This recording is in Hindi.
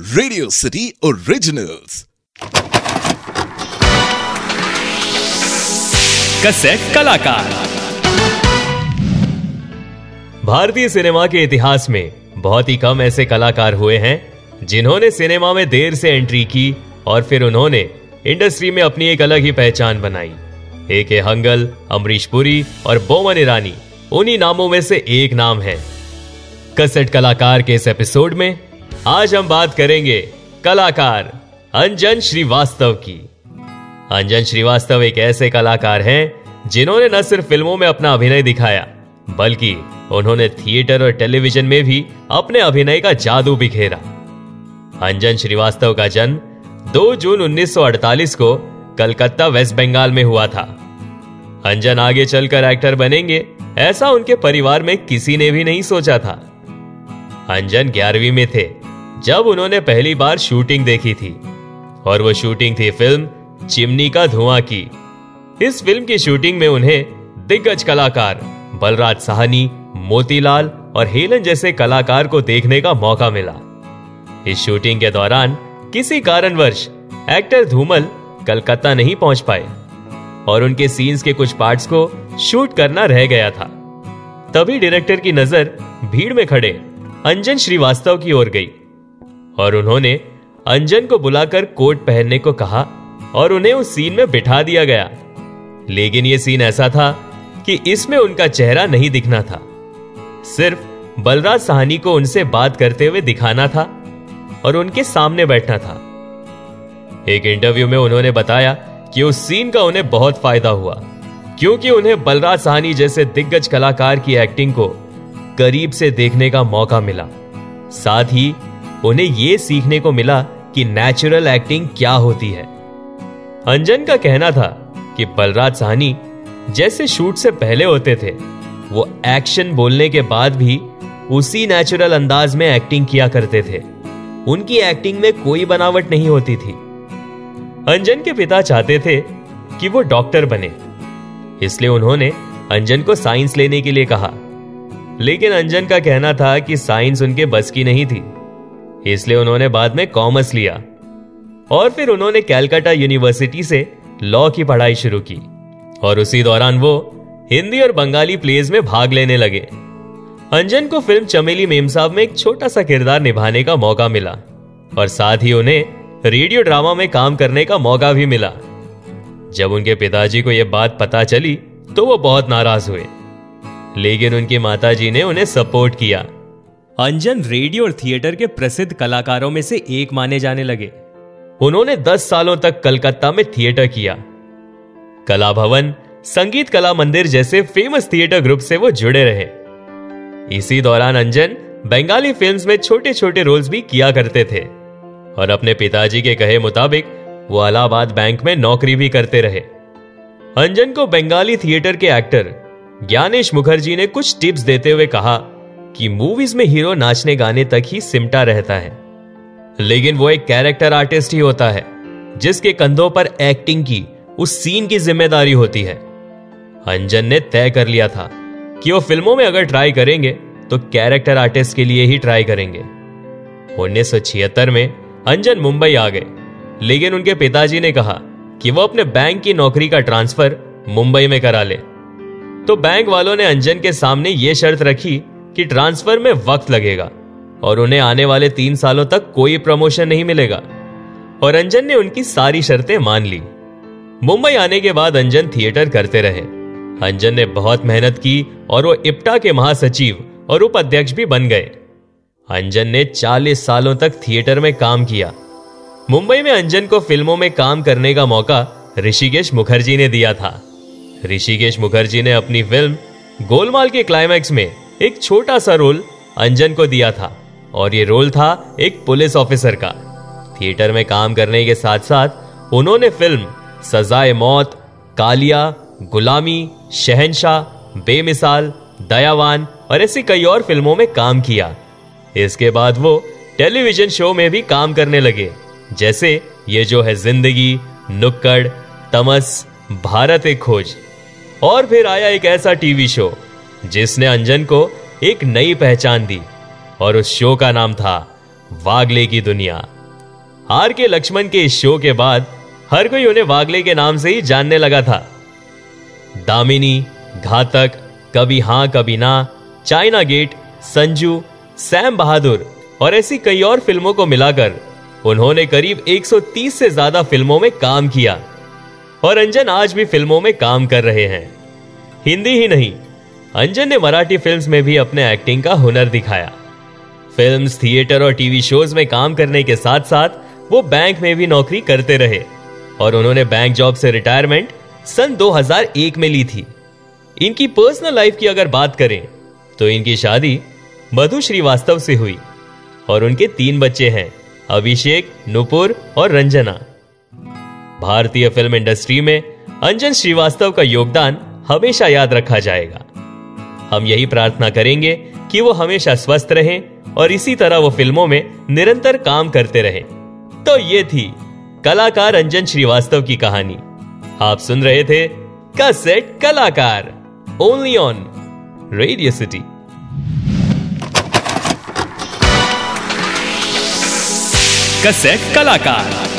Radio city originals. कैसेट कलाकार। भारतीय सिनेमा के इतिहास में बहुत ही कम ऐसे कलाकार हुए हैं जिन्होंने सिनेमा में देर से एंट्री की और फिर उन्होंने इंडस्ट्री में अपनी एक अलग ही पहचान बनाई। ए.के. हंगल, अमरीश पुरी और बोमन ईरानी उन्हीं नामों में से एक नाम है। कैसेट कलाकार के इस एपिसोड में आज हम बात करेंगे कलाकार अंजन श्रीवास्तव की। अंजन श्रीवास्तव एक ऐसे कलाकार हैं जिन्होंने न सिर्फ फिल्मों में अपना अभिनय दिखाया बल्कि उन्होंने थिएटर और टेलीविजन में भी अपने अभिनय का जादू बिखेरा। अंजन श्रीवास्तव का जन्म 2 जून 1948 को कलकत्ता, वेस्ट बंगाल में हुआ था। अंजन आगे चलकर एक्टर बनेंगे ऐसा उनके परिवार में किसी ने भी नहीं सोचा था। अंजन 11वीं में थे जब उन्होंने पहली बार शूटिंग देखी थी और वो शूटिंग थी फिल्म चिमनी का धुआं की। इस फिल्म की शूटिंग में उन्हें दिग्गज कलाकार बलराज साहनी, मोतीलाल और हेलन जैसे कलाकार को देखने का मौका मिला। इस शूटिंग के दौरान किसी कारणवश एक्टर धूमल कलकत्ता नहीं पहुंच पाए और उनके सीन्स के कुछ पार्ट्स को शूट करना रह गया था। तभी डायरेक्टर की नजर भीड़ में खड़े अंजन श्रीवास्तव की ओर गई और उन्होंने अंजन को बुलाकर कोट पहनने को कहा और उन्हें उस सीन में बिठा दिया गया। लेकिन यह सीन ऐसा था कि इसमें उनका चेहरा नहीं दिखना था, सिर्फ बलराज साहनी को उनसे बात करते हुए दिखाना था और उनके सामने बैठना था। एक इंटरव्यू में उन्होंने बताया कि उस सीन का उन्हें बहुत फायदा हुआ क्योंकि उन्हें बलराज साहनी जैसे दिग्गज कलाकार की एक्टिंग को करीब से देखने का मौका मिला। साथ ही उन्हें यह सीखने को मिला कि नेचुरल एक्टिंग क्या होती है। अंजन का कहना था कि बलराज साहनी जैसे शूट से पहले होते थे वो एक्शन बोलने के बाद भी उसी नेचुरल अंदाज में एक्टिंग किया करते थे। उनकी एक्टिंग में कोई बनावट नहीं होती थी। अंजन के पिता चाहते थे कि वो डॉक्टर बने, इसलिए उन्होंने अंजन को साइंस लेने के लिए कहा। लेकिन अंजन का कहना था कि साइंस उनके बस की नहीं थी, इसलिए उन्होंने बाद में कॉमर्स लिया और फिर उन्होंने कलकत्ता यूनिवर्सिटी से लॉ की पढ़ाई शुरू की और उसी दौरान वो हिंदी और बंगाली प्लेज में भाग लेने लगे। अंजन को फिल्म चमेली मेमसाब में एक छोटा सा किरदार निभाने का मौका मिला और साथ ही उन्हें रेडियो ड्रामा में काम करने का मौका भी मिला। जब उनके पिताजी को यह बात पता चली तो वो बहुत नाराज हुए, लेकिन उनकी माताजी ने उन्हें सपोर्ट किया। अंजन रेडियो और थिएटर के प्रसिद्ध कलाकारों में से एक माने जाने लगे। उन्होंने 10 सालों तक कलकत्ता में थिएटर किया। कला भवन, संगीत कला मंदिर जैसे फेमस थिएटर ग्रुप से वो जुड़े रहे। इसी दौरान अंजन बंगाली फिल्म्स में छोटे छोटे रोल्स भी किया करते थे और अपने पिताजी के कहे मुताबिक वो इलाहाबाद बैंक में नौकरी भी करते रहे। अंजन को बंगाली थिएटर के एक्टर ज्ञानेश मुखर्जी ने कुछ टिप्स देते हुए कहा कि मूवीज में हीरो नाचने गाने तक ही सिमटा रहता है, लेकिन वो एक कैरेक्टर आर्टिस्ट ही होता है जिसके कंधों पर एक्टिंग की, उस सीन की जिम्मेदारी होती है। अंजन ने तय कर लिया था कि वो फिल्मों में अगर ट्राई करेंगे तो कैरेक्टर आर्टिस्ट के लिए ही ट्राई करेंगे। 1976 में अंजन मुंबई आ गए, लेकिन उनके पिताजी ने कहा कि वो अपने बैंक की नौकरी का ट्रांसफर मुंबई में करा ले। तो बैंक वालों ने अंजन के सामने यह शर्त रखी कि ट्रांसफर में वक्त लगेगा और उन्हें आने वाले 3 सालों तक कोई प्रमोशन नहीं मिलेगा और अंजन ने उनकी सारी शर्तें मान ली। मुंबई आने के बाद अंजन थिएटर करते रहे। अंजन ने बहुत मेहनत की और वो इप्टा के महासचिव और उपाध्यक्ष भी बन गए। अंजन ने 40 सालों तक थिएटर में काम किया। मुंबई में अंजन को फिल्मों में काम करने का मौका ऋषिकेश मुखर्जी ने दिया था। ऋषिकेश मुखर्जी ने अपनी फिल्म गोलमाल के क्लाइमैक्स में एक छोटा सा रोल अंजन को दिया था और ये रोल था एक पुलिस ऑफिसर का। थिएटर में काम करने के साथ साथ उन्होंने फिल्म सजाए मौत, कालिया, गुलामी, शहंशाह, बेमिसाल, दयावान और ऐसी कई और फिल्मों में काम किया। इसके बाद वो टेलीविजन शो में भी काम करने लगे, जैसे ये जो है जिंदगी, नुक्कड़, तमस, भारत एक खोज। और फिर आया एक ऐसा टीवी शो जिसने अंजन को एक नई पहचान दी और उस शो का नाम था वागले की दुनिया। आर के लक्ष्मण के इस शो के बाद हर कोई उन्हें वागले के नाम से ही जानने लगा था। दामिनी, घातक, कभी हां कभी ना, चाइना गेट, संजू, सैम बहादुर और ऐसी कई और फिल्मों को मिलाकर उन्होंने करीब 130 से ज्यादा फिल्मों में काम किया और अंजन आज भी फिल्मों में काम कर रहे हैं। हिंदी ही नहीं, अंजन ने मराठी फिल्म्स में भी अपने एक्टिंग का हुनर दिखाया। फिल्म्स, थिएटर और टीवी शोज में काम करने के साथ साथ वो बैंक में भी नौकरी करते रहे और उन्होंने बैंक जॉब से रिटायरमेंट सन 2001 में ली थी। इनकी पर्सनल लाइफ की अगर बात करें तो इनकी शादी मधु श्रीवास्तव से हुई और उनके 3 बच्चे हैं, अभिषेक, नुपुर और रंजना। भारतीय फिल्म इंडस्ट्री में अंजन श्रीवास्तव का योगदान हमेशा याद रखा जाएगा। हम यही प्रार्थना करेंगे कि वो हमेशा स्वस्थ रहें और इसी तरह वो फिल्मों में निरंतर काम करते रहें। तो ये थी कलाकार अंजन श्रीवास्तव की कहानी। आप सुन रहे थे कैसेट कलाकार, only on radio city. Cassette कलाकार।